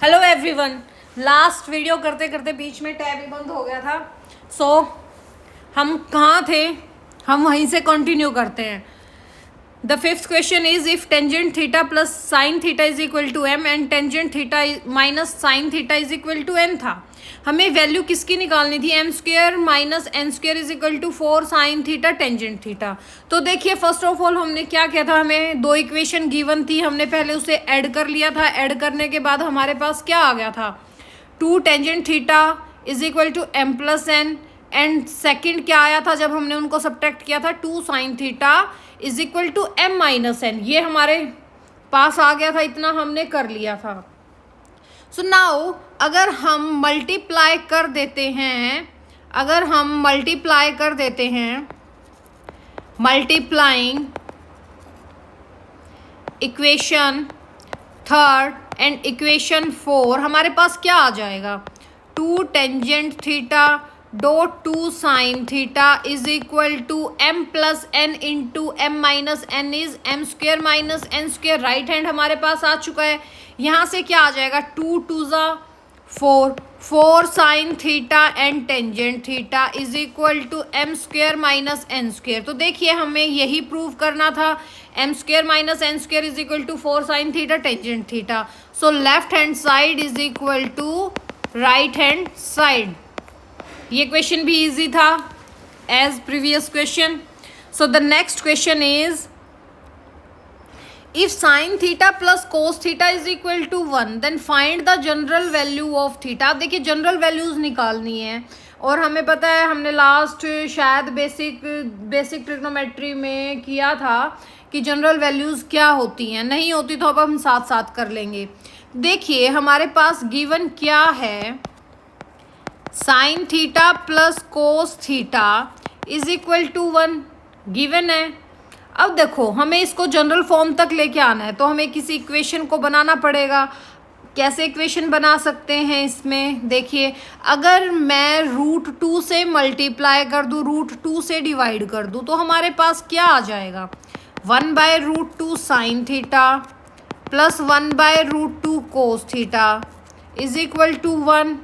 Hello everyone. Last video करते करते बीच में टैब ही बंद हो गया था। हम कहाँ थे, हम वहीं से कंटिन्यू करते हैं। The fifth question is if tangent theta plus sine theta is equal to M and tangent theta minus sine theta is equal to N था। हमें वैल्यू किसकी निकालनी थी? M square minus N square is equal to 4 sine theta tangent theta. तो देखिए first of all हमने क्या किया था, हमें दो इक्वेशन गिवन थी, हमने पहले उसे ऐड कर लिया था। ऐड करने के बाद हमारे पास क्या आ गया था, 2 tangent theta is equal to M plus N. And second क्या आया था जब हमने उनको सब्ट्रैक्ट किया था, 2 sine theta is equal to M minus N. ये हमारे पास आ गया था, इतना हमने कर लिया था। सो नाउ अगर हम मल्टीप्लाई कर देते हैं, multiplying equation third and equation 4, हमारे पास क्या आ जाएगा, 2 tangent theta dot 2 sine theta is equal to M plus N into M minus N is M square minus N square. Right hand हमारे पास आ चुका है। यहाँ से क्या आ जाएगा, 2 2 ज़ा 4, 4 sine theta and tangent theta is equal to M square minus N square. तो देखिए हमें यही प्रूव करना था, M square minus N square is equal to 4 sine theta tangent theta. So left hand side is equal to right hand side. ये question भी easy था as previous question. So the next question is if sine theta plus cos theta is equal to 1 then find the general value of theta. आप देखिए general values निकालनी है और हमें पता है, हमने लास्ट शायद बेसिक ट्रिग्नोमेट्री में किया था कि जनरल वैल्यूज क्या होती हैं। नहीं होती तो अब हम साथ साथ कर लेंगे। देखिए हमारे पास गिवन क्या है, sine theta plus cos theta is equal to 1 given है। अब देखो हमें इसको जनरल फॉर्म तक लेके आना है तो हमें किसी इक्वेशन को बनाना पड़ेगा। कैसे इक्वेशन बना सकते हैं इसमें, देखिए अगर मैं √2 से मल्टीप्लाई कर दूँ, √2 से डिवाइड कर दूँ तो हमारे पास क्या आ जाएगा, 1/√2 sine theta plus 1/√2 cos theta is equal to 1।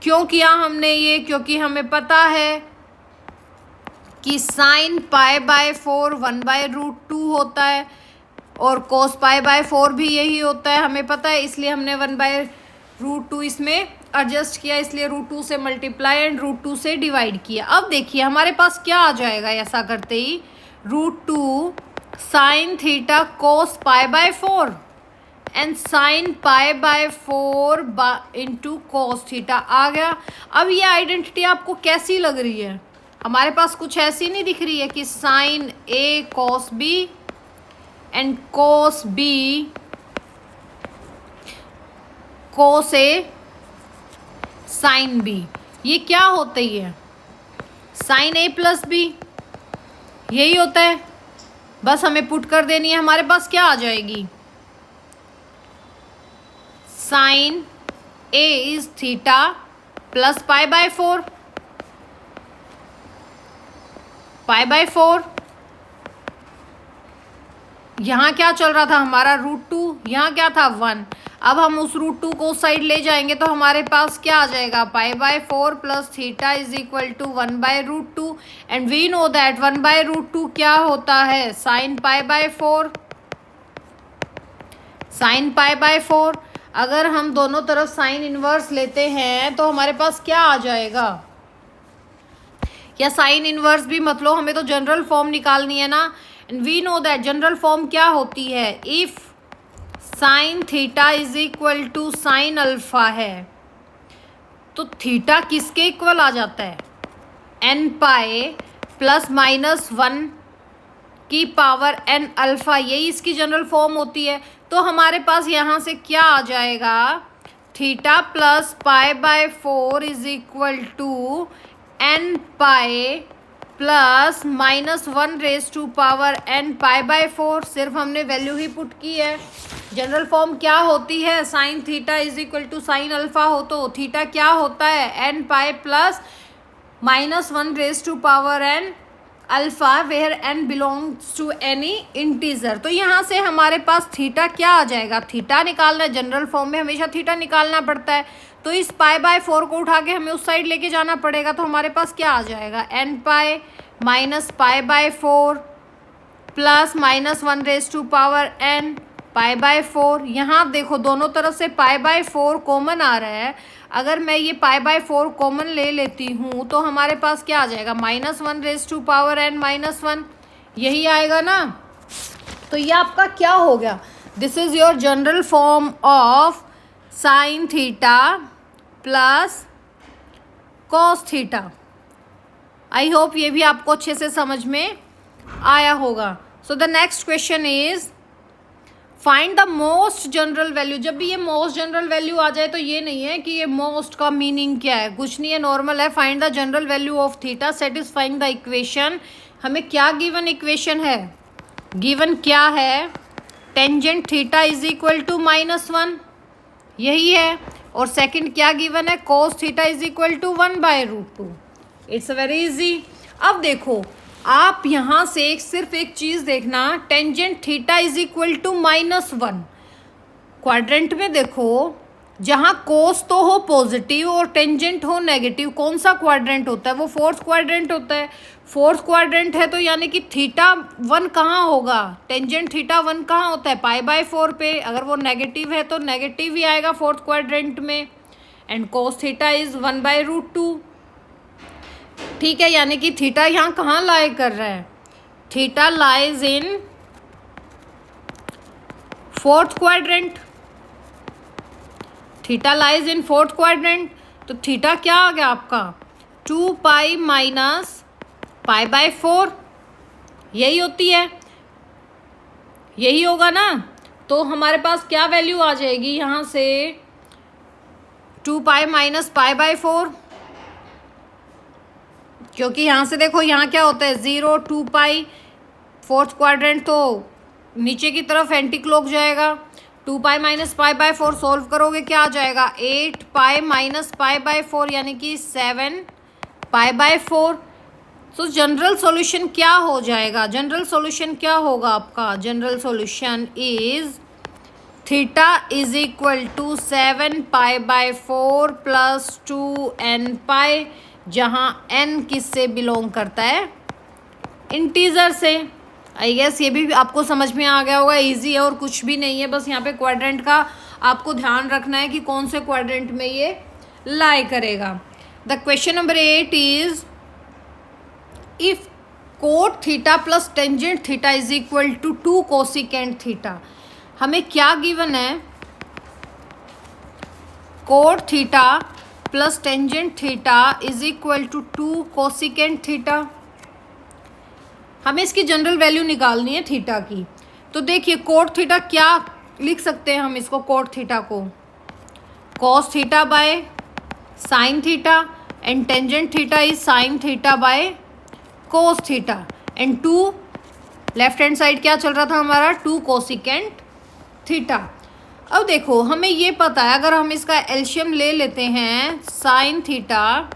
क्यों किया हमने ये, क्योंकि हमें पता है कि साइन π/4 1/√2 होता है और कोस π/4 भी यही होता है, हमें पता है। इसलिए हमने 1/√2 इसमें एडजस्ट किया, इसलिए √2 से मल्टीप्लाई एंड √2 से डिवाइड किया। अब देखिए हमारे पास क्या आ जाएगा ऐसा करते ही, √2 sine theta cos π/4 and sine π/4 into cos theta आ गया। अब ये आइडेंटिटी आपको कैसी लग रही है, हमारे पास कुछ ऐसी नहीं दिख रही है कि sine A cos B and cos B cos A sine B. ये क्या होता ही है, साइन ए प्लस बी यही होता है। बस हमें पुट कर देनी है, हमारे पास क्या आ जाएगी, sine A is theta plus π/4 π/4। यहाँ क्या चल रहा था हमारा, √2, यहाँ क्या था 1। अब हम उस √2 को उस साइड ले जाएंगे तो हमारे पास क्या आ जाएगा, π/4 plus theta is equal to 1/√2 and we know that 1/√2 क्या होता है, साइन π/4। साइन π/4 अगर हम दोनों तरफ साइन इनवर्स लेते हैं तो हमारे पास क्या आ जाएगा, या साइन इनवर्स भी मतलब हमें तो जनरल फॉर्म निकालनी है ना। And we know that general form क्या होती है, if sine theta is equal to sine alpha है तो थीटा किसके इक्वल आ जाता है, n प्लस माइनस 1 की पावर n अल्फा, यही इसकी जनरल फॉर्म होती है। तो हमारे पास यहाँ से क्या आ जाएगा, theta plus π/4 is equal to n plus -1 raise to power n π/4। सिर्फ हमने वैल्यू ही पुट की है। जनरल फॉर्म क्या होती है, sine theta is equal to sine alpha हो तो थीटा क्या होता है, n π plus -1 raise to power n alpha where n belongs to any integer. तो यहाँ से हमारे पास थीटा क्या आ जाएगा, थीटा निकालना है, जनरल फॉर्म में हमेशा थीटा निकालना पड़ता है, तो इस पाई बाय 4 को उठा के हमें उस साइड लेके जाना पड़ेगा। तो हमारे पास क्या आ जाएगा, N pi minus pi by 4 plus minus 1 raise to power N pi by 4। यहाँ देखो दोनों तरफ से पाई बाय 4 कॉमन आ रहा है, अगर मैं ये पाई बाय 4 कॉमन ले लेती हूँ तो हमारे पास क्या आ जाएगा, minus 1 raise to power N minus 1, यही आएगा ना। तो ये आपका क्या हो गया, this is your general form of sine theta plus cos theta. I hope ये भी आपको अच्छे से समझ में आया होगा। सो the next question is find the most general value. जब भी ये मोस्ट जनरल वैल्यू आ जाए तो ये नहीं है कि ये मोस्ट का मीनिंग क्या है, कुछ नहीं है, नॉर्मल है। Find the general value of theta satisfying the equation. हमें क्या गिवन इक्वेशन है, गिवन क्या है, tangent theta is equal to -1, यही है। और सेकंड क्या गिवन है, cos theta is equal to 1/√2। It's very easy. अब देखो आप यहाँ से सिर्फ एक चीज़ देखना, tangent theta is equal to -1। Quadrant में देखो जहाँ कोस तो हो पॉजिटिव और टेंजेंट हो नेगेटिव, कौन सा क्वाड्रेंट होता है, वो फोर्थ क्वाड्रेंट होता है। फोर्थ क्वाड्रेंट है तो यानी कि थीटा 1 कहाँ होगा, टेंजेंट थीटा 1 कहाँ होता है, पाई बाय 4 पे। अगर वो नेगेटिव है तो नेगेटिव ही आएगा फोर्थ क्वाड्रेंट में। एंड कोस थीटा इज 1/√2, ठीक है। यानी कि थीटा यहाँ कहाँ लाई कर रहा है, theta lies in fourth quadrant, theta lies in fourth quadrant. तो थीटा क्या आ गया आपका, 2 पाई माइनस पाई बाय 4, यही होती है, यही होगा ना। तो हमारे पास क्या वैल्यू आ जाएगी यहाँ से, 2 पाई माइनस पाई बाय 4, क्योंकि यहाँ से देखो यहाँ क्या होता है 0 2 पाई, फोर्थ क्वाड्रेंट तो नीचे की तरफ एंटी क्लॉक जाएगा। 2 पाई माइनस पाई बाय 4 सोल्व करोगे क्या आ जाएगा, 8 पाई माइनस पाई बाय 4 यानी कि 7 पाई बाय 4। तो जनरल सॉल्यूशन क्या हो जाएगा, जनरल सॉल्यूशन क्या होगा आपका, general solution is theta is equal to 7 pi by 4 plus 2n pi, जहाँ n किससे बिलोंग करता है, इंटीजर से। आई गेस ये भी आपको समझ में आ गया होगा, इजी है और कुछ भी नहीं है। बस यहाँ पे क्वाड्रेंट का आपको ध्यान रखना है कि कौन से क्वाड्रेंट में ये लाई करेगा। The question number 8 is if cot theta plus tangent theta is equal to 2 cosecant theta. हमें क्या गिवन है, cot theta plus tangent theta is equal to 2 cosecant theta. हमें इसकी जनरल वैल्यू निकालनी है थीटा की। तो देखिए कोट थीटा क्या लिख सकते हैं हम इसको, कोट थीटा को cos theta by sine theta, and tangent theta is sine theta by cos theta, and 2 left hand side क्या चल रहा था हमारा, 2 कोसिकेंट थीटा। अब देखो हमें ये पता है, अगर हम इसका एलशियम ले लेते हैं, साइन थीटा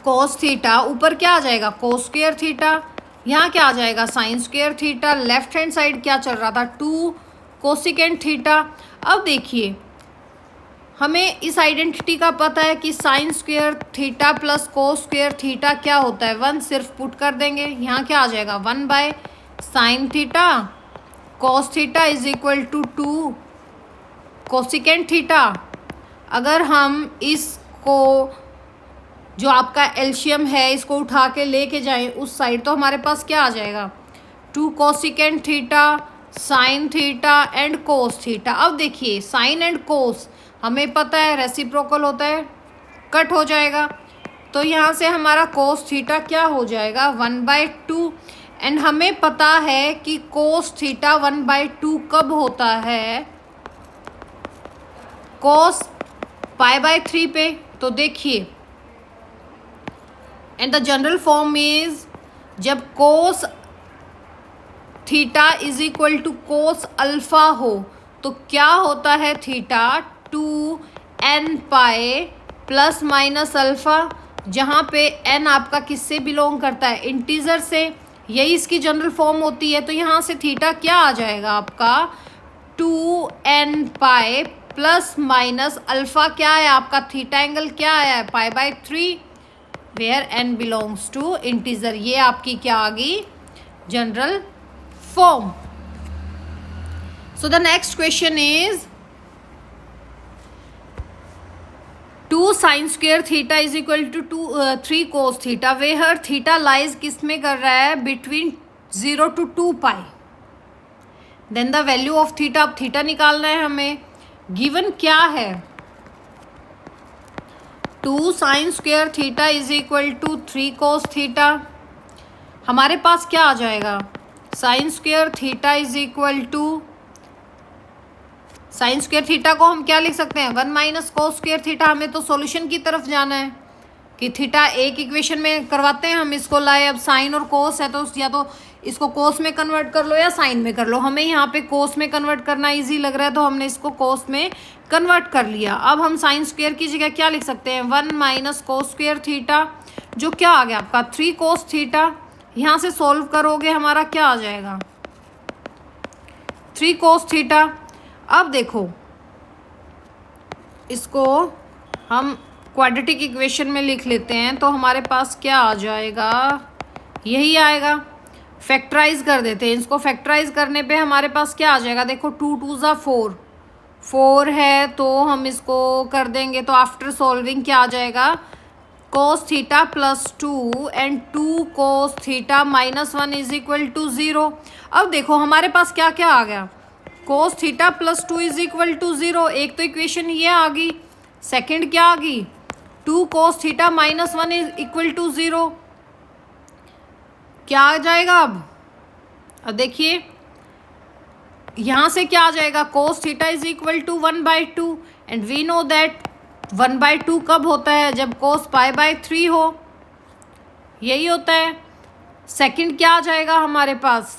कोस थीटा, ऊपर क्या आ जाएगा, कोस स्क्वायर थीटा, यहाँ क्या आ जाएगा, sine square theta. Left hand side क्या चल रहा था, 2 कोसिकेंट थीटा। अब देखिए हमें इस आइडेंटिटी का पता है कि sine square theta plus cos square theta क्या होता है, 1, सिर्फ पुट कर देंगे, यहाँ क्या आ जाएगा 1 by sine theta cos theta is equal to 2 cosecant theta. अगर हम इसको जो आपका एलशियम है इसको उठा के लेके जाएं उस साइड, तो हमारे पास क्या आ जाएगा, 2 cosecant theta sine theta and cos theta. अब देखिए साइन एंड कोस हमें पता है रेसिप्रोकल होता है, कट हो जाएगा। तो यहाँ से हमारा कोस थीटा क्या हो जाएगा, 1/2। एंड हमें पता है कि कोस थीटा 1/2 कब होता है, कोस π/3 पे। तो देखिए and the general form is जब cos theta is equal to cos alpha हो तो क्या होता है, theta 2n pi plus minus alpha, जहाँ पे n आपका किससे बिलोंग करता है, इंटीजर से, यही इसकी जनरल फॉर्म होती है। तो यहाँ से थीटा क्या आ जाएगा आपका 2n pi plus minus alpha क्या है आपका, थीटा एंगल क्या आया है π/3 where n belongs to integer. ये आपकी क्या आ गई general form. So the next question is 2 sine square theta is equal to 3 cos theta where theta lies किस में कर रहा है, between 0 to 2 pi. Then the value of theta, अब थीटा निकालना है हमें। गिवन क्या है 2 sine square theta is equal to 3 cos theta. हमारे पास क्या आ जाएगा, sine square theta is equal to, sine square theta को हम क्या लिख सकते हैं 1 माइनस कोस स्क्वेयर थीटा। हमें तो सॉल्यूशन की तरफ जाना है कि थीटा एक इक्वेशन में करवाते हैं हम इसको लाए। अब साइन और कोस है तो या तो इसको कोस में कन्वर्ट कर लो या साइन में कर लो। हमें यहाँ पे कोस में कन्वर्ट करना इजी लग रहा है तो हमने इसको कोस में कन्वर्ट कर लिया। अब हम साइन स्क्वेयर की जगह क्या लिख सकते हैं 1 माइनस कोस स्क्वेयर थीटा, जो क्या आ गया आपका 3 कोस थीटा। यहाँ से सॉल्व करोगे हमारा क्या आ जाएगा 3 कोस थीटा। अब देखो इसको हम क्वाड्रेटिक इक्वेशन में लिख लेते हैं तो हमारे पास क्या आ जाएगा, यही आएगा। फैक्टराइज कर देते हैं इसको। फैक्टराइज करने पे हमारे पास क्या आ जाएगा, देखो 2 2 ज़ा 4, 4 है तो हम इसको कर देंगे तो आफ्टर सॉल्विंग क्या आ जाएगा cos theta plus 2 and 2 cos theta minus 1 is equal to 0। अब देखो हमारे पास क्या क्या आ गया, cos theta plus 2 is equal to 0। एक तो इक्वेशन ये आ गई, सेकंड क्या आ गई 2 cos theta minus 1 is equal to 0। क्या आ जाएगा अब देखिए यहाँ से क्या आ जाएगा cos theta is equal to 1/2 and we know that 1/2 कब होता है, जब cos π/3 हो, यही होता है। सेकंड क्या आ जाएगा हमारे पास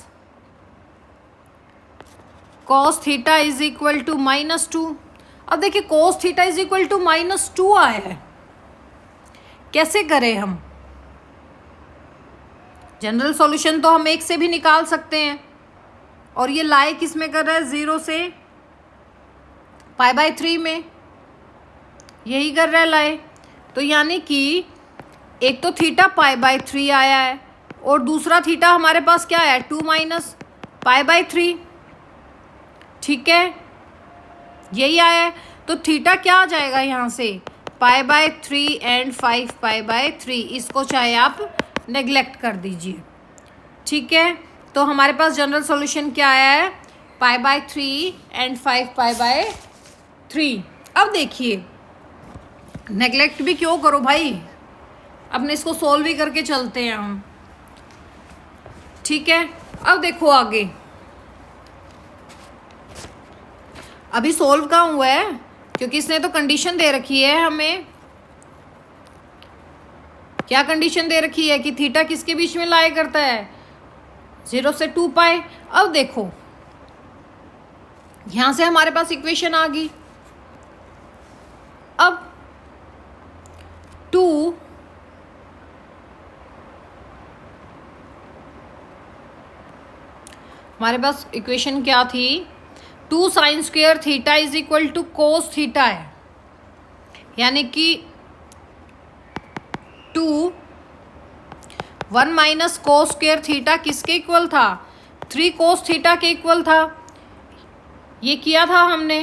cos theta is equal to -2। अब देखिए cos theta is equal to -2 आया है, कैसे करें हम। जनरल सॉल्यूशन तो हम एक से भी निकाल सकते हैं और ये लाई किस में कर रहा है 0 से π/3 में, यही कर रहा है लाई। तो यानी कि एक तो थीटा π/3 आया है और दूसरा थीटा हमारे पास क्या है 2 माइनस π/3, ठीक है यही आया है। तो थीटा क्या आ जाएगा यहाँ से π/3 एंड 5 π/3, इसको चाहे आप नेग्लेक्ट कर दीजिए, ठीक है। तो हमारे पास जनरल सॉल्यूशन क्या आया है π/3 एंड 5 π/3। अब देखिए नेग्लेक्ट भी क्यों करो भाई, अपने इसको सोल्व ही करके चलते हैं हम, ठीक है। अब देखो आगे, अभी सोल्व कहाँ हुआ है क्योंकि इसने तो कंडीशन दे रखी है हमें। क्या कंडीशन दे रखी है कि थीटा किसके बीच में लाई करता है 0 से 2 पाई। अब देखो यहां से हमारे पास इक्वेशन आ गई। अब 2 हमारे पास इक्वेशन क्या थी 2 sine square theta is equal to cos theta है, यानी कि 2 1 माइनस कोस स्क्वेयर थीटा किसके इक्वल था 3 कोस थीटा के इक्वल था। ये किया था हमने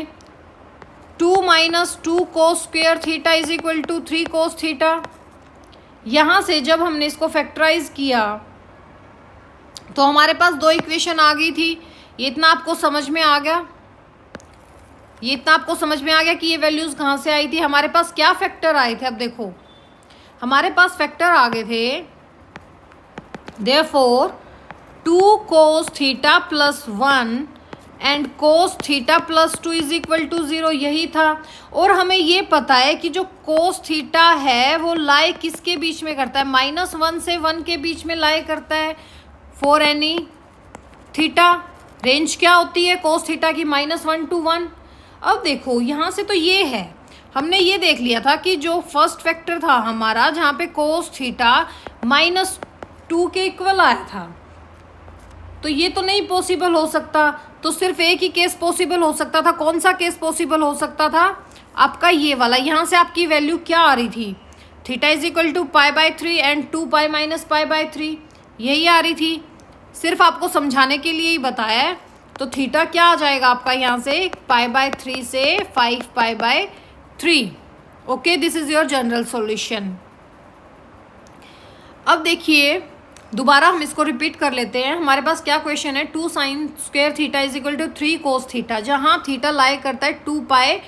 2 minus 2 cos square theta is equal to 3 cos theta. यहाँ से जब हमने इसको फैक्टराइज किया तो हमारे पास 2 इक्वेशन आ गई थी। ये इतना आपको समझ में आ गया, ये इतना आपको समझ में आ गया कि ये वैल्यूज़ कहाँ से आई थी। हमारे पास क्या फैक्टर आए थे, अब देखो हमारे पास फैक्टर आ गए थे therefore 2 cos theta plus 1 and cos theta plus 2 is equal to 0, यही था। और हमें ये पता है कि जो cos थीटा है वो लाई किसके बीच में करता है -1 से 1 के बीच में लाई करता है फॉर एनी थीटा। रेंज क्या होती है cos थीटा की -1 to 1। अब देखो यहाँ से तो ये है हमने ये देख लिया था कि जो फर्स्ट फैक्टर था हमारा, जहाँ पे कोस थीटा -2 के इक्वल आया था, तो ये तो नहीं पॉसिबल हो सकता, तो सिर्फ एक ही केस पॉसिबल हो सकता था। कौन सा केस पॉसिबल हो सकता था? आपका ये वाला। यहाँ से आपकी वैल्यू क्या आ रही थी? थीटा = π/3 एंड 2π - π/3, यही आ रही थी। सिर्फ आपको समझाने के लिए ही बताया है। तो थीटा क्या आ जाएगा आपका यहाँ से? π/3 से 5π/3। Okay, this is your general solution. अब देखिए, दोबारा हम इसको रिपीट कर लेते हैं। हमारे पास क्या क्वेश्चन है? 2 sin² थीटा = 3 cos थीटा, जहाँ थीटा लाई करता है 2π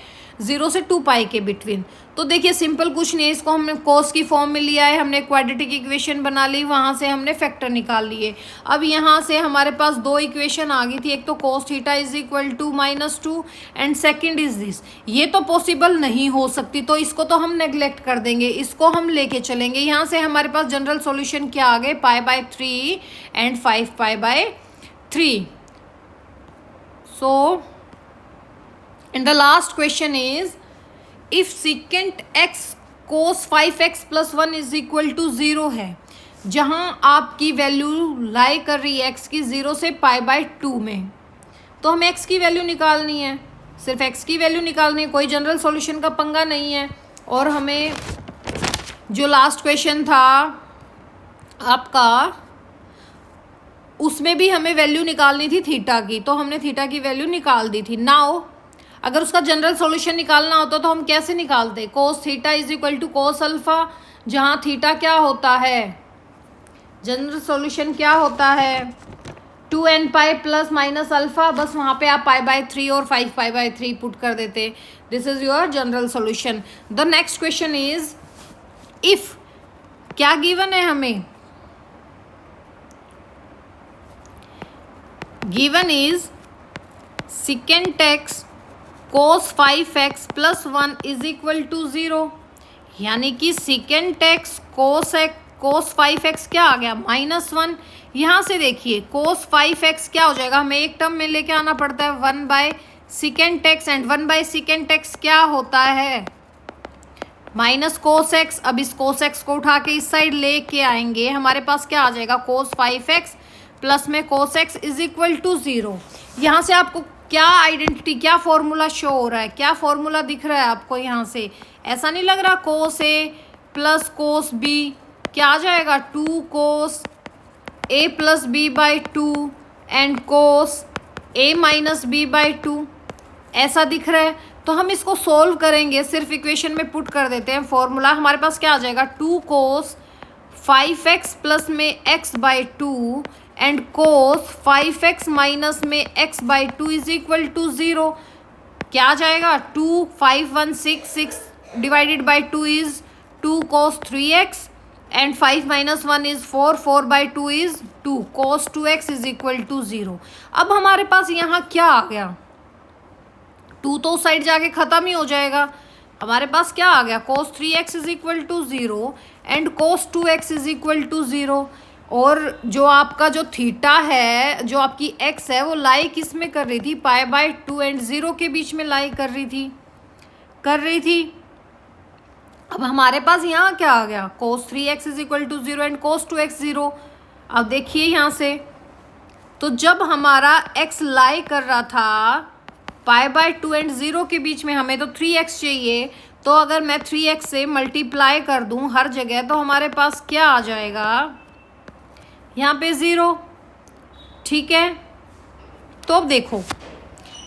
0 से 2π के बिटवीन। तो देखिए सिंपल कुछ नहीं है, इसको हमने कोस की फॉर्म में लिया है, हमने क्वाड्रेटिक इक्वेशन बना ली, वहाँ से हमने फैक्टर निकाल लिए। अब यहाँ से हमारे पास दो इक्वेशन आ गई थी, एक तो cos theta = -2 and second is this. ये तो पॉसिबल नहीं हो सकती, तो इसको तो हम नेग्लेक्ट कर देंगे, इसको हम लेके चलेंगे। यहाँ से हमारे पास जनरल सॉल्यूशन क्या आ गए? π/3 and 5π/3। So and the last question is, if secant x cos 5x + 1 = 0 है, जहाँ आपकी वैल्यू लाई कर रही है x की 0 से π/2 में, तो हमें x की वैल्यू निकालनी है, सिर्फ x की वैल्यू निकालनी है, कोई जनरल सॉल्यूशन का पंगा नहीं है। और हमें जो लास्ट क्वेश्चन था आपका, उसमें भी हमें वैल्यू निकालनी थी थीटा की, तो हमने थीटा की वैल्यू निकाल दी थी। नाउ अगर उसका जनरल सॉल्यूशन निकालना होता तो हम कैसे निकालते? cos थीटा = cos अल्फा, जहाँ थीटा क्या होता है? जनरल सॉल्यूशन क्या होता है? 2nπ ± alpha. बस वहाँ पे आप π/3 और 5π/3 पुट कर देते। This is your general solution. The next question is, if क्या गिवन है हमें? Given is secant x cos 5x + 1 = 0, यानी कि secant x cos 5x क्या आ गया? -1। यहाँ से देखिए cos 5x क्या हो जाएगा? हमें एक टर्म में लेके आना पड़ता है 1/secant x, and 1/secant x क्या होता है? -cos x। अब इस cos x को उठा के इस साइड लेके आएंगे, हमारे पास क्या आ जाएगा? cos 5x प्लस में cos x = 0। यहाँ से आपको क्या आइडेंटिटी, क्या फॉर्मूला शो हो रहा है? क्या फॉर्मूला दिख रहा है आपको यहाँ से? ऐसा नहीं लग रहा cos a + cos b क्या आ जाएगा? 2 cos a + b/2 and cos a - b/2, ऐसा दिख रहा है। तो हम इसको सोल्व करेंगे, सिर्फ इक्वेशन में पुट कर देते हैं फॉर्मूला। हमारे पास क्या आ जाएगा? 2 cos 5x प्लस में x/2 and cos 5x minus में x/2 = 0। क्या आ जाएगा? 2 5 1 6 6 divided by 2 is 2 cos 3x and 5 - 1 is 4 4/2 is 2 cos 2x = 0। अब हमारे पास यहाँ क्या आ गया? 2 तो उस साइड जाके ख़त्म ही हो जाएगा। हमारे पास क्या आ गया? cos 3x = 0 and cos 2x = 0। और जो आपका जो थीटा है, जो आपकी x है, वो लाई किस में कर रही थी? π/2 एंड 0 के बीच में लाई कर रही थी। अब हमारे पास यहाँ क्या आ गया? cos 3x = 0 and cos 2x 0। अब देखिए यहाँ से, तो जब हमारा x लाई कर रहा था π/2 एंड 0 के बीच में, हमें तो 3x चाहिए, तो अगर मैं 3x से मल्टीप्लाई कर दूं हर जगह, तो हमारे पास क्या आ जाएगा? यहाँ पे 0। ठीक है, तो अब देखो,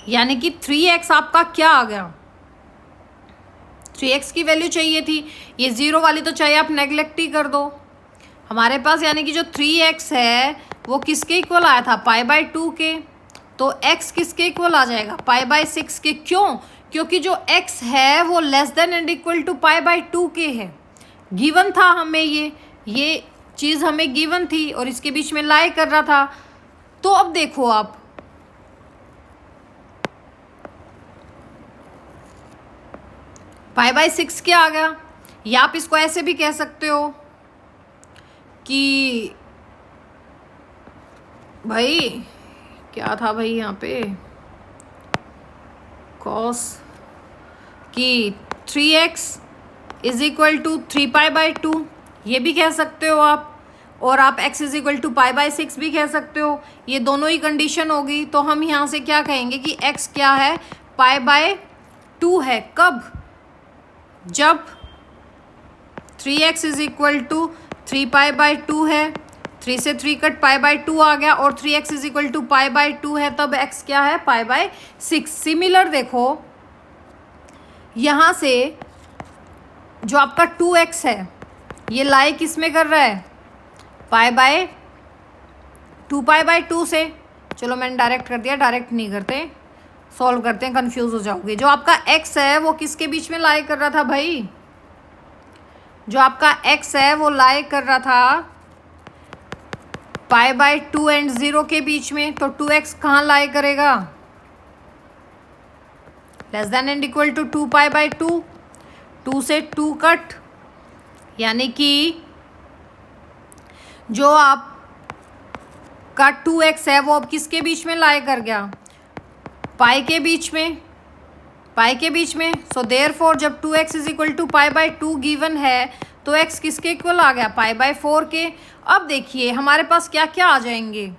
यानी कि 3x आपका क्या आ गया? 3x की वैल्यू चाहिए थी, ये 0 वाली तो चाहे आप नेगलेक्ट ही कर दो। हमारे पास यानी कि जो 3x है वो किसके इक्वल आया था? π/2 के। तो x किसके इक्वल आ जाएगा? π/6 के। क्यों? क्योंकि जो x है वो less than and equal to π/2 के है। गिवन था हमें, ये चीज़ हमें गिवन थी और इसके बीच में लाई कर रहा था। तो अब देखो आप, π/6 क्या आ गया? या आप इसको ऐसे भी कह सकते हो कि भाई क्या था भाई यहाँ पे, cos की 3x इज इक्वल टू 3π/2, ये भी कह सकते हो आप, और आप x इज इक्वल टू π/6 भी कह सकते हो। ये दोनों ही कंडीशन होगी, तो हम यहाँ से क्या कहेंगे कि x क्या है, π/2 है। कब? जब 3x इज इक्वल टू 3π/2 है, 3 से 3 कट π/2 आ गया, और 3x इज इक्वल टू π/2 है, तब x क्या है, π/6। सिमिलर देखो यहाँ से जो आपका 2x है ये लाई किस में कर रहा है, π/2 से। चलो मैंने डायरेक्ट कर दिया, डायरेक्ट नहीं करते, सॉल्व करते हैं, कंफ्यूज हो जाओगे। जो आपका x है वो किसके बीच में लाई कर रहा था भाई, जो आपका x है वो लाई कर रहा था π/2 एंड 0 के बीच में, तो 2x कहाँ लाई करेगा, less than and equal to 2π/2, 2 से 2 कट, यानी कि जो आपका 2x है वो अब किसके बीच में लाई कर गया, पाई के बीच में, पाई के बीच में। सो देयरफॉर जब 2x is equal to π/2 given है, तो x किसके इक्वल आ गया, π/4 के। अब देखिए हमारे पास क्या क्या आ जाएंगे,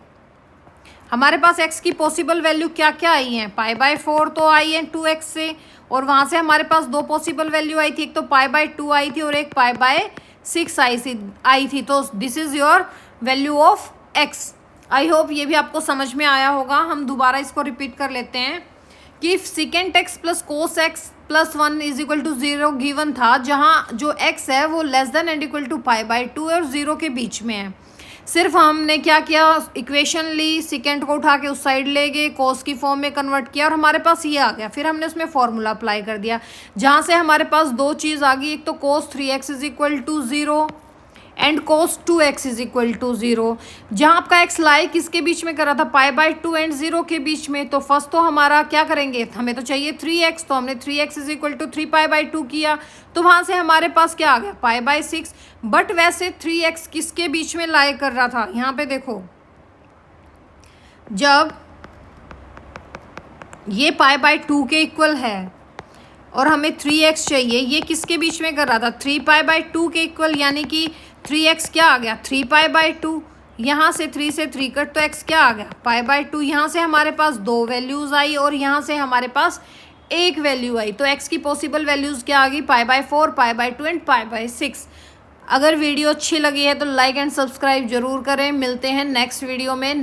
हमारे पास x की पॉसिबल वैल्यू क्या क्या आई हैं, π/4 तो आई है 2x से, और वहाँ से हमारे पास दो पॉसिबल वैल्यू आई थी, एक तो π/2 आई थी और एक π/6 आई थी। तो this is your value of x। I hope ये भी आपको समझ में आया होगा। हम दोबारा इसको रिपीट कर लेते हैं कि second x plus cos x plus 1 is equal to 0 given था, जहाँ जो x है वो less than and equal to π/2 और 0 के बीच में है। सिर्फ हमने क्या किया, इक्वेशन ली, सेकेंड को उठा के उस साइड ले गए, कोस की फॉर्म में कन्वर्ट किया और हमारे पास ये आ गया। फिर हमने उसमें फॉर्मूला अप्लाई कर दिया, जहाँ से हमारे पास दो चीज़ आ गई, एक तो cos 3x is equal to 0 and cos 2x is equal to 0। जहाँ आपका x लाई किसके बीच में कर रहा था, π/2 एंड 0 के बीच में। तो फर्स्ट तो हमारा क्या करेंगे, हमें तो चाहिए 3x, तो हमने 3x इज इक्वल टू 3π/2 किया, तो वहाँ से हमारे पास क्या आ गया, π/6। बट वैसे 3x किसके बीच में लाई कर रहा था, यहाँ पे देखो, जब ये π/2 के इक्वल है और हमें 3x चाहिए, ये किसके बीच में कर रहा था, 3π/2 के इक्वल, यानी कि 3x क्या आ गया, 3π/2। यहाँ से 3 से 3 कट, तो x क्या आ गया, π/2। यहाँ से हमारे पास दो वैल्यूज़ आई और यहाँ से हमारे पास एक वैल्यू आई, तो x की पॉसिबल वैल्यूज़ क्या आ गई, π/4, π/2 एंड π/6। अगर वीडियो अच्छी लगी है तो लाइक एंड सब्सक्राइब जरूर करें। मिलते हैं नेक्स्ट वीडियो में।